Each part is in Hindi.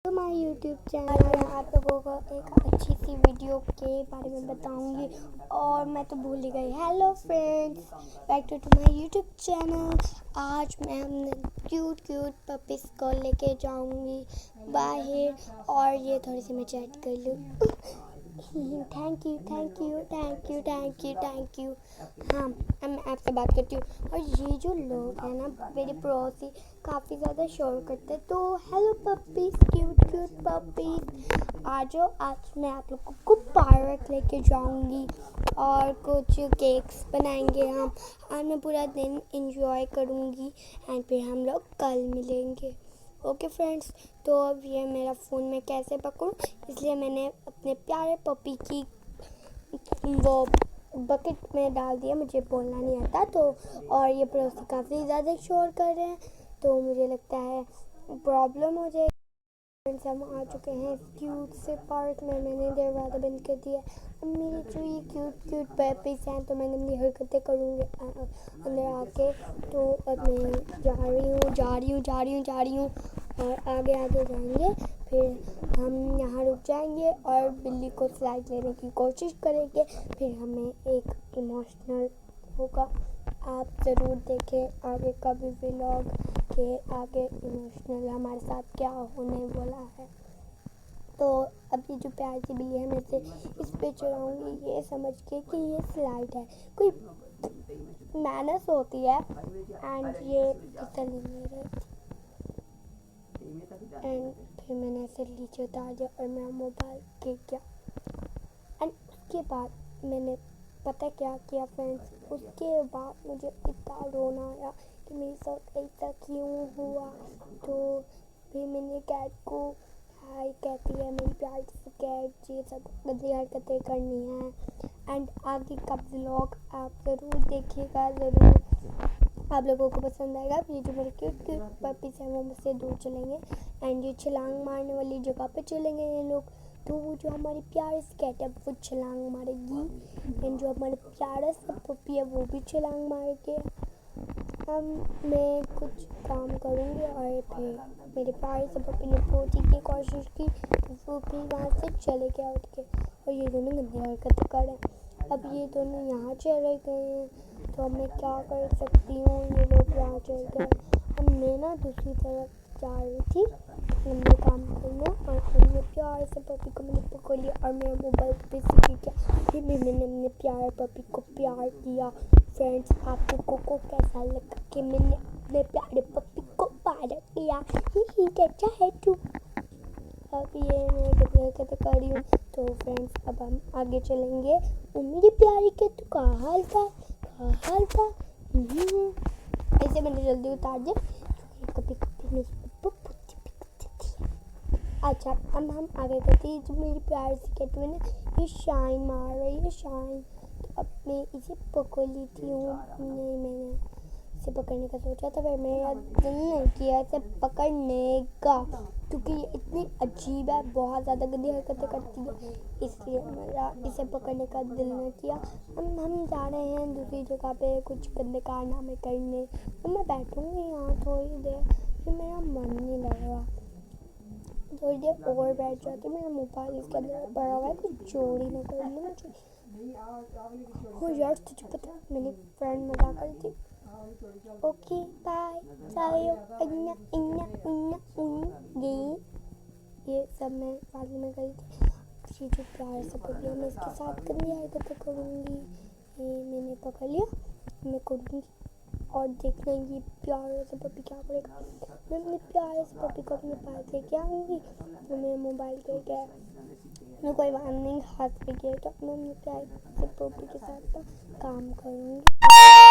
तो माय यूट्यूब चैनल में आप लोगों को एक अच्छी सी वीडियो के बारे में बताऊंगी और मैं तो भूल ही गई। Hello friends, back to my YouTube channel. आज मैं अपने क्यूट पपीज़ को लेके जाऊंगी बाहर और ये थोड़ी सी मैं चैट कर लूँ। Thank you. हाँ, अब मैं आपसे बात करती हूँ। और ये जो लोग हैं ना, मेरे पड़ोसी काफ़ी ज़्यादा शोर करते हैं। तो हेलो पपीज़, क्यूट पपीज़, आज मैं आप लोगों को पार्क लेके जाऊँगी और कुछ केक्स बनाएंगे हम। आज मैं पूरा दिन एंजॉय करूँगी एंड फिर हम लोग कल मिलेंगे। ओके फ्रेंड्स, तो अब ये मेरा फ़ोन मैं कैसे पकड़ूँ, इसलिए मैंने अपने प्यारे पपी की वो बकेट में डाल दिया। मुझे बोलना नहीं आता तो, और ये पड़ोसी काफ़ी ज़्यादा शोर कर रहे हैं तो मुझे लगता है प्रॉब्लम हो जाएगी। फ्रेंड्स, हम आ चुके हैं इस क्यूट से पार्क में। मैंने दरवाज़ा बंद कर दिया। अब मेरी जो ये क्यूट पपीज़ हैं तो मैं गंदी हरकतें करूँगी अंदर आके। तो अब मैं जा रही हूँ और आगे जाएंगे। फिर हम यहाँ रुक जाएंगे और बिल्ली को स्लाइड लेने की कोशिश करेंगे। फिर हमें एक इमोशनल होगा। आप ज़रूर देखें आगे का भी व्लॉग के आगे इमोशनल हमारे साथ क्या होने वाला है। तो अब ये जो प्यारी सी बिल्ली है, मैं इसे इस पे चढ़ाऊँगी ये समझ के कि ये स्लाइड है, कोई मैनर्स होती है। एंड ये फिसल ही नहीं रही थी एंड फिर मैंने ऐसे नीचे उतार दिया और मेरा मोबाइल गिर गया। एंड उसके बाद मैंने पता क्या किया फ्रेंड्स, उसके बाद मुझे इतना रोना आया कि मेरे साथ ऐसा क्यों हुआ। तो फिर मैंने कैट को हाय कहती है मेरी प्यारी सी कैट, ये सब गंदी हरकतें करनी है। एंड आगे का व्लॉग आप ज़रूर देखिएगा, ज़रूर आप लोगों को पसंद आएगा। ये जो मेरे क्यूट पपीज़ हैं वो मुझसे दूर चलेंगे एंड ये छलांग मारने वाली जगह पे चलेंगे ये लोग। तो वो जो हमारी प्यारी सी कैट है वो छलांग मारेगी एंड जो हमारे प्यारा सा पपी है वो भी छलांग मारेंगे। अब मैं कुछ काम करूँगी और फिर मेरे प्यारे से पपी ने पोती की कोशिश की तो वो भी वहाँ से चले गया उठ के, और ये दोनों गंदी हरकतें कर रहे हैं। अब ये दोनों यहाँ चले गए हैं तो अब मैं क्या कर सकती हूँ, ये लोग यहाँ चल गए। अब मैं ना दूसरी तरफ जा रही थी अपने काम करना और अपने प्यारे से पपी को मैंने पकड़ लिया और मेरा मोबाइल पे सीख गया। फिर भी मैंने अपने प्यारे पपी को प्यार किया। फ्रेंड्स, आप लोगों को कैसा लगा कि मैंने अपने प्यारे पपी को प्यार किया? ही कैसा है तू? अब ये मैं गंदी हरकतें कर रही हूँ। तो फ्रेंड्स, अब हम आगे चलेंगे। मेरी प्यारी के तू का हाल था? ऐसे मैंने जल्दी उतार दिया क्योंकि कभी मेरी पप्पू पुट्टी भी करती थी। अच्छा, अब हम आगे करते हैं। जो मेरी प्यारी सी कैट में ना ये शाइन मार रही है शाइन, तो अब मैं इसे पकड़ लेती हूँ। नहीं, मैंने इसे पकड़ने का सोचा था पर मेरा दिल नहीं किया इसे पकड़ने का, क्योंकि ये इतनी अजीब है, बहुत ज़्यादा गंदी हरकतें करती है, इसलिए मेरा इसे पकड़ने का दिल नहीं किया। हम जा रहे हैं दूसरी जगह पे कुछ गंदे कारनामे करने। अब मैं बैठूँगी यहाँ थोड़ी देर, फिर मेरा मन नहीं लग रहा, थोड़ी देर और बैठ जाती। मेरा मोबाइल इसके अंदर पड़ा हुआ है, कुछ चोरी ना कर लूँ मुझे। हो यार, तुझे पता है मेरी फ्रेंड मजाक कर रही थी। ओके बाय, सायो ये सब मैं बाद में गई थी। ये जो प्यार से पकड़ी मैं इसके साथ गंदी हरकतें करूँगी। ये मैंने पकड़ लिया, मैं करूँगी और देखना ये प्यारे से पपी क्या करेगा। मैं अपने प्यारे से पपी को अपने पास लेके आऊँगी। तो मेरा मोबाइल गिर गया, मैं कोई बात नहीं, हाथ पे गिर तो मैं अपने प्यारे से पपी के साथ काम करूँगी।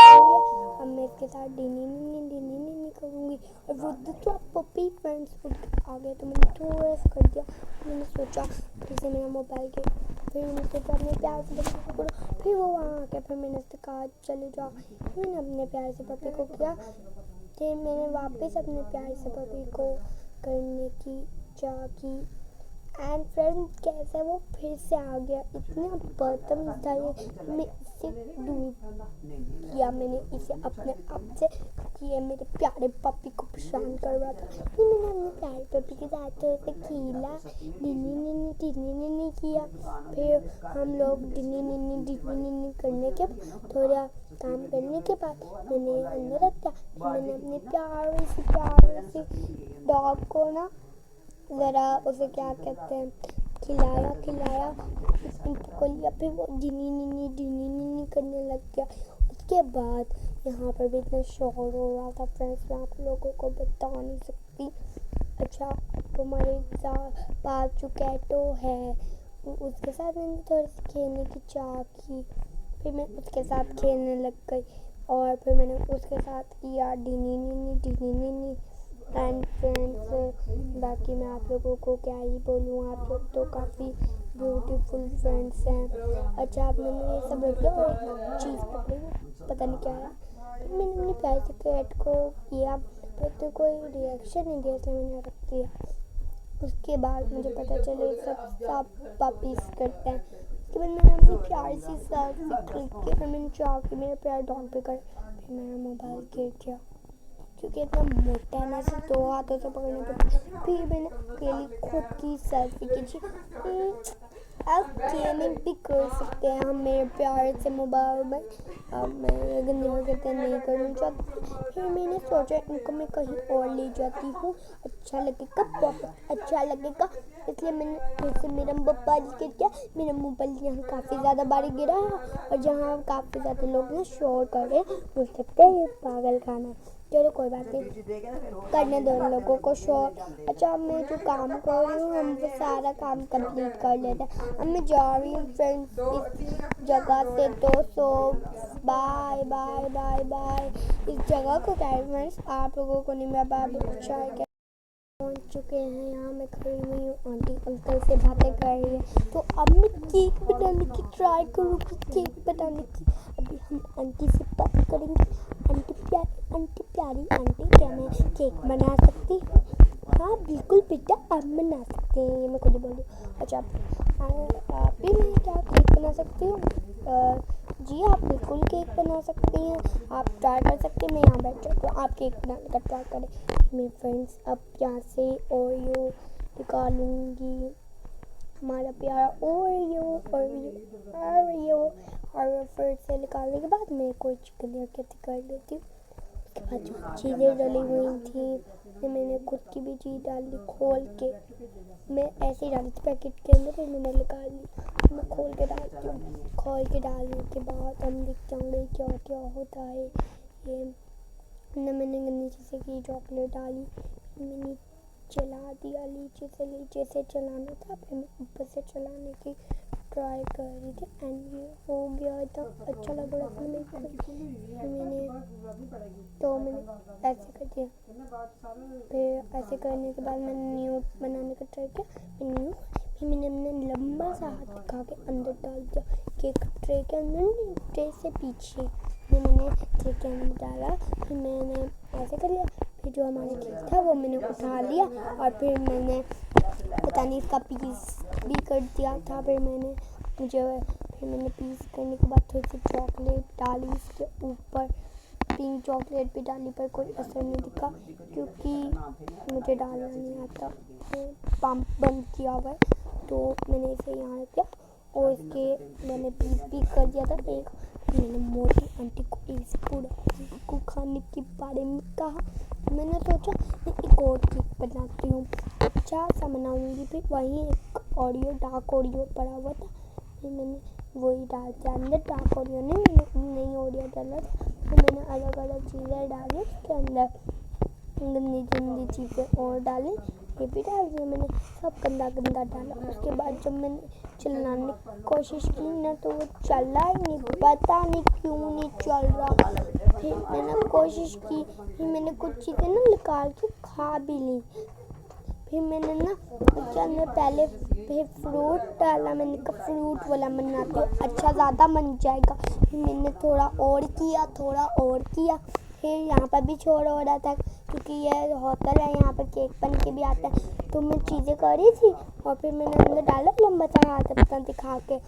अब मैं इसके साथ डीनी करूँगी और वो तो पपी फ्रेंड्स उठ के आ गया तो मैंने थोड़ा सा कर दिया। मैंने सोचा फिर से मेरा मोबाइल गया, फिर मैंने सोचा अपने प्यार से पपी को करो, फिर वो वहाँ आ गया, फिर मैंने उससे कहा चले जाओ। मैंने अपने प्यार से पपी को किया, फिर मैंने वापस अपने प्यार से पपी को करने की चाह की एंड फ्रेंड कैसे वो फिर से आ गया, इतना बदतमीज था ये। मैं इससे दूर किया, मैंने इसे अपने आप से, क्योंकि ये मेरे प्यारे पप्पी को परेशान कर रहा था। फिर मैंने अपने प्यारे पप्पी के साथ तो उसे खेला, डिनी किया। फिर हम लोग डिनी करने के थोड़ा काम करने के बाद मैंने अंदर रखा। मैंने अपने प्यारे से डॉग को ना ज़रा उसे क्या कहते हैं खिलाया को लिया। फिर वो डिनी करने लग गया। उसके बाद यहाँ पर भी इतना शोर हो रहा था फ्रेंड्स, मैं आप लोगों को बता नहीं सकती। अच्छा, अब हमारे पास जो कैटो है उसके साथ मैंने थोड़ी सी खेलने की चाह की। फिर मैं उसके साथ खेलने लग गई और फिर मैंने उसके साथ किया डिनी एंड फ्रेंड्स। बाकी मैं आप लोगों को क्या ही बोलूँ, आप लोग तो काफ़ी ब्यूटीफुल फ्रेंड्स हैं। अच्छा, अब मैंने ये सब रख दिया और एक चीज़ पकड़ी, पता नहीं क्या है। फिर मैंने अपनी प्यार से कैट को किया, फिर तो कोई रिएक्शन नहीं दिया, इसलिए मैंने रख दिया। उसके बाद मुझे पता चले सब पपीज करते हैं। उसके बाद मैंने अपनी प्यार से क्लिक किया, फिर मैंने चाह के मेरे प्यार डॉग पे कर, फिर मेरा मोबाइल गिर गया क्योंकि इतना मोटा है ना, सिर्फ 2 हाथों से पकड़ना पड़ता। फिर मैंने अकेली खुद की सेल्फी खींची। अब गेमिंग भी कर सकते हैं हम मेरे प्यार से मोबाइल में। अब मैं गंदी हरकतें नहीं करना चाहती। फिर मैंने सोचा इनको मैं कहीं और ले जाती हूँ, अच्छा लगेगा, बहुत अच्छा लगेगा। इसलिए मैंने फिर से मेरा मोबाइल गिर गया। मेरा मोबाइल यहाँ काफ़ी ज़्यादा बारी गिरा है और जहाँ काफ़ी ज़्यादा लोग ना शोर कर रहे हैं, बोल सकते हैं ये पागल खाना। चलो कोई बात नहीं, करने दो लोगों को शोर। अच्छा, अब मैं जो काम कर रही हूँ हम वो सारा काम कंप्लीट कर लेते हैं। अब मैं जा रही हूँ फ्रेंड्स इस जगह से, तो सो बाय बाय बाय बाय। इस जगह को क्या है फ्रेंड्स, आप लोगों को नहीं, मैं बाय बाय पहुँच चुके हैं। यहाँ मैं खड़ी हुई हूँ, आंटी अंकल से बातें कर रही है। तो अब मैं केक बनाने की ट्राई करूँगी, केक बनाने की। अभी हम आंटी से बात करेंगे। आंटी प्यारी आंटी, क्या मैं केक बना सकती हूँ? हाँ बिल्कुल बेटा, आप बना सकते हैं, ये मैं खुद ही बोल रही हूँ। अच्छा, आप भी मैं क्या केक बना सकती हूँ? जी आप बिल्कुल केक बना सकती हैं, आप ट्राई कर सकते हैं। मैं यहाँ बैठ जाती हूँ, आप केक बनाने का ट्राई करें। मैं फ्रेंड्स अब यहाँ से ओरियो निकालूंगी, हमारा प्यारा ओरियो और फिर से निकालने के बाद मैं कोई चिकन हरकत कर लेती हूँ। उसके बाद जो चीज़ें डली हुई थी तो मैंने खुद की भी चीज़ डाली खोल के। मैं ऐसे ही डाली थी पैकेट के अंदर, फिर मैंने निकाल ली। मैं खोल के डालती हूँ, खोल के डालने के बाद हम देखते होंगे क्या क्या होता है। ये मैंने नीचे से की चॉकलेट डाली, मैंने चला दिया नीचे से चलाना था, फिर मैं ऊपर से चलाने की ट्राई कर रही थी एंड ये हो गया था। अच्छा लग रहा था मेरे को, मैंने ऐसे कर दिया। फिर ऐसे करने के बाद मैंने न्यू बनाने का ट्राई किया, फिर मैंने अपने लंबा सा हाथ दिखा के अंदर डाल दिया केक ट्रे के अंदर, ट्रे से पीछे मैंने ट्रे के अंदर डाला। फिर मैंने ऐसे कर लिया, फिर जो हमारा केक था वो मैंने उठा लिया और फिर मैंने पता नहीं इसका पीस भी कर दिया था। फिर मैंने पीस करने के बाद थोड़ी सी चॉकलेट डाली इसके ऊपर, पिंक चॉकलेट भी डाली, पर कोई असर नहीं दिखा क्योंकि मुझे डालना नहीं आता, पंप बंद किया हुआ है। तो मैंने इसे यहाँ रख दिया और इसके मैंने पीस भी कर दिया था एक। मैंने मोटी आंटी को इस पूरा को खाने के बारे में कहा। मैंने सोचा मैं एक और केक बनाती हूँ, अच्छा सा बनाऊंगी। फिर वहीं एक डार्क ओरियो पड़ा हुआ था, फिर मैंने वही डाल दिया अंदर। डार्क ओरियो नहीं ओरियो डाला था, फिर मैंने अलग अलग चीज़ें डाली उसके अंदर, गंदी चीज़ें और डाली, ये भी डाल दिया मैंने, सब गंदा डाला। उसके बाद जब मैंने चलाने की कोशिश की ना तो वो चला ही नहीं, पता नहीं क्यों नहीं चल रहा। फिर मैंने कोशिश की, फिर मैंने कुछ चीज़ें ना निकाल के खा भी ली। फिर मैंने ना उसके अंदर पहले फिर फ्रूट डाला, मैंने कहा फ्रूट वाला बनाती हूँ, अच्छा ज़्यादा बन जाएगा। फिर मैंने थोड़ा और किया। फिर यहाँ पर भी छोड़ हो रहा था क्योंकि ये होटल है, यहाँ पर केक बन के भी आता है, तो मैं चीज़ें कर रही थी और फिर मैंने अंदर डाला लंबा सा हाथ अपना दिखा के।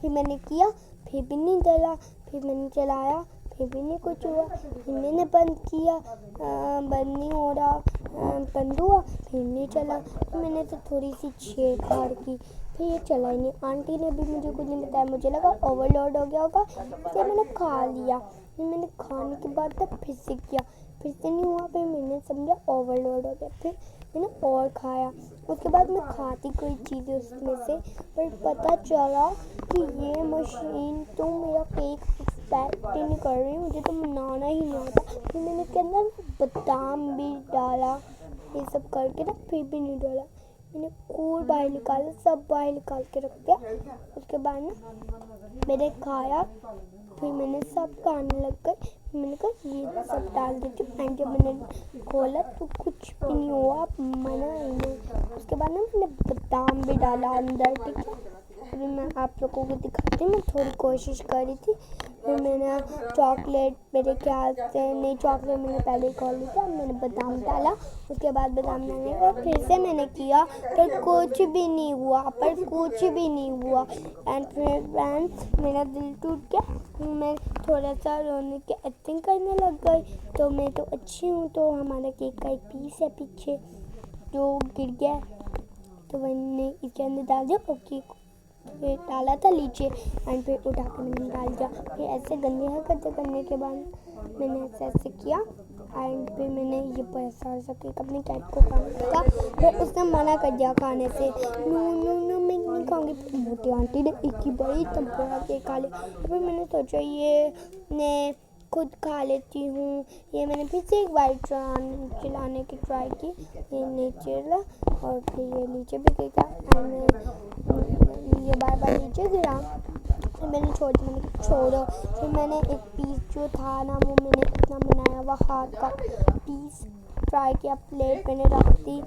फिर मैंने किया, फिर भी नहीं डला। फिर मैंने चलाया, फिर भी नहीं कुछ हुआ। फिर मैंने बंद किया, बंद नहीं हो रहा। बंद हुआ, फिर नहीं चला। फिर मैंने तो थोड़ी सी छेड़छाड़ की, फिर ये चला ही नहीं। आंटी ने भी मुझे कुछ नहीं बताया, मुझे लगा ओवरलोड हो गया होगा, फिर मैंने खा लिया। फिर मैंने खाने के बाद तब फिर से किया, फिर से नहीं हुआ। फिर मैंने समझा ओवरलोड हो गया, फिर मैंने और खाया। उसके बाद मैं खाती कोई चीज़ें उसमें से, पर पता चला कि ये मशीन तो मेरा केक एक्सपेक्ट ही नहीं कर रही, मुझे तो बनाना ही नहीं आता। फिर मैंने इसके अंदर बादाम भी डाला, ये सब करके ना, फिर भी नहीं डाला। मैंने कूल बाहर निकाला, सब बाहर निकाल के रख दिया। उसके बाद ना मैंने खाया, फिर मैंने सब खाने लग गई। मैंने कहा ये सब डाल देती हूँ, एंड जब मैंने खोला तो कुछ भी नहीं हुआ, मना ही नहीं। उसके बाद ना मैंने बादाम भी डाला अंदर, ठीक है। अभी मैं आप लोगों को दिखाती हूँ, मैं थोड़ी कोशिश कर रही थी। फिर मैंने चॉकलेट, मेरे ख्याल से नहीं, चॉकलेट मैंने पहले ही खोल ली थी। मैंने बादाम डाला, उसके बाद बादाम डालने के बाद फिर से मैंने किया, पर कुछ भी नहीं हुआ, एंड फिर फ्रेंड्स मेरा दिल टूट गया। मैं थोड़ा सा रोने की एक्टिंग करने लग गई। तो मैं तो अच्छी हूँ, तो हमारा केक का एक पीस है पीछे जो गिर गया, तो मैंने इसके अंदर डाल दिया और केक फिर डाला था नीचे, एंड फिर उठा के मैंने डाल दिया। फिर ऐसे गंदी हरकतें करने के बाद मैंने ऐसे किया, एंड फिर मैंने ये पैसा केक अपने कैट को खाने का। फिर उसने मना कर दिया खाने से, नो नो नो मैं नहीं खाऊंगी। मोटी आंटी ने एक ही बड़ी तब बड़ा केक खा लिया। फिर मैंने सोचा ये मैं खुद खा लेती हूँ। ये मैंने फिर से एक बार चलाने की ट्राई की, ये नहीं चला और फिर ये नीचे भी गिरा, ये बार बार नीचे गिरा। फिर मैंने छोड़ो। फिर मैंने एक पीस जो था ना, वो मैंने इतना बनाया हुआ हाथ का पीस ट्राई किया, प्लेट मैंने रख दी।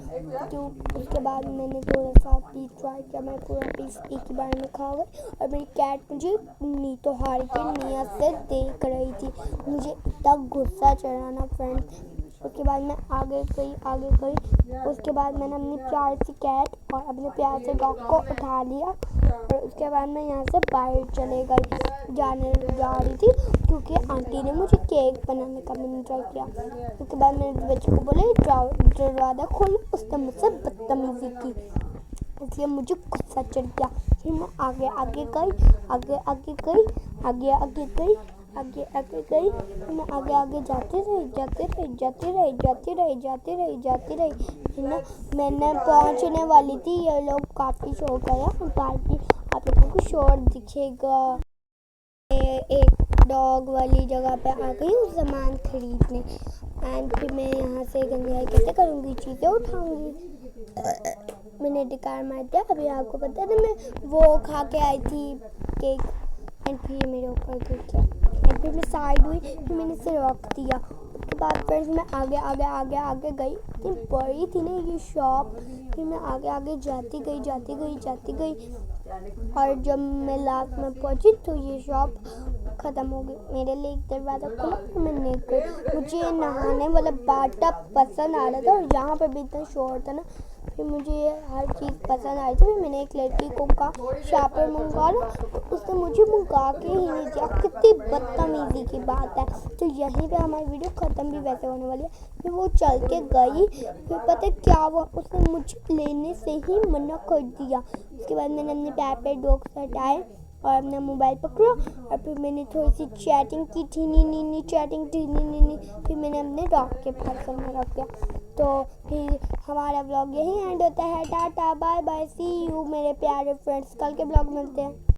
तो उसके बाद मैंने थोड़ा सा पीस ट्राई किया, मैं पूरा पीस एक ही बार में खा गई। और मेरी कैट मुझे नीतो हार के नियत से देख रही थी, मुझे इतना गुस्सा चढ़ा ना फ्रेंड्स। उसके बाद मैं आगे गई। उसके बाद मैंने अपनी प्यार सी कैट और अपने प्यार से डॉग को उठा लिया, और उसके बाद मैं यहाँ से बाहर जा रही थी, क्योंकि आंटी ने मुझे केक बनाने का मैंने ट्राई किया। उसके बाद मैंने बच्चे को बोला दरवाज़ा खोलो, उसने मुझसे बदतमीजी की, इसलिए मुझे गुस्सा चढ़ गया। फिर मैं आगे गई, मैं आगे जाती रही। फिर ना मैंने पहुंचने वाली थी, ये लोग काफ़ी शोर गया, पार्टी आप लोगों को शोर दिखेगा। एक डॉग वाली जगह पे आ गई हूँ सामान खरीदने, एंड फिर मैं यहाँ से गंदी कैसे करूँगी, चीज़ें उठाऊँगी। मैंने डिकार मार दिया। अभी आपको पता है ना, मैं वो खा के आई थी केक, एंड फिर ये मेरे ऊपर गिर गया, एंड फिर मैं साइड हुई, फिर मैंने इसे रख दिया। उसके बाद फिर मैं आगे गई, इतनी बड़ी थी ना ये शॉप। फिर मैं आगे जाती गई, और जब मैं लास्ट में पहुंची तो ये शॉप ख़त्म हो गई। मेरे लिए एक दरवाज़ा खुला, तो मैं नहीं गई। मुझे नहाने वाला बाटअप पसंद आ रहा था, और यहाँ पर भी इतना शोर था ना, फिर मुझे हर चीज़ पसंद आई थी। मैंने एक लड़की को कहा शापर मंगवा लो, तो उसने मुझे मंगा के ही नहीं दिया। कितनी बदतमीजी की बात है। तो यहीं पे हमारी वीडियो ख़त्म भी वैसे होने वाली है। फिर वो चल के गई, फिर पता क्या हुआ, उसने मुझे लेने से ही मना कर दिया। उसके बाद मैंने अपने पैर पे डॉग हटाए और अपना मोबाइल पकड़ा, और फिर मैंने थोड़ी सी चैटिंग की थी, फिर मैंने अपने डॉग के पास रख दिया। तो फिर हमारा व्लॉग यहीं एंड होता है। Tata bye bye, see you मेरे प्यारे फ्रेंड्स, कल के व्लॉग मिलते हैं।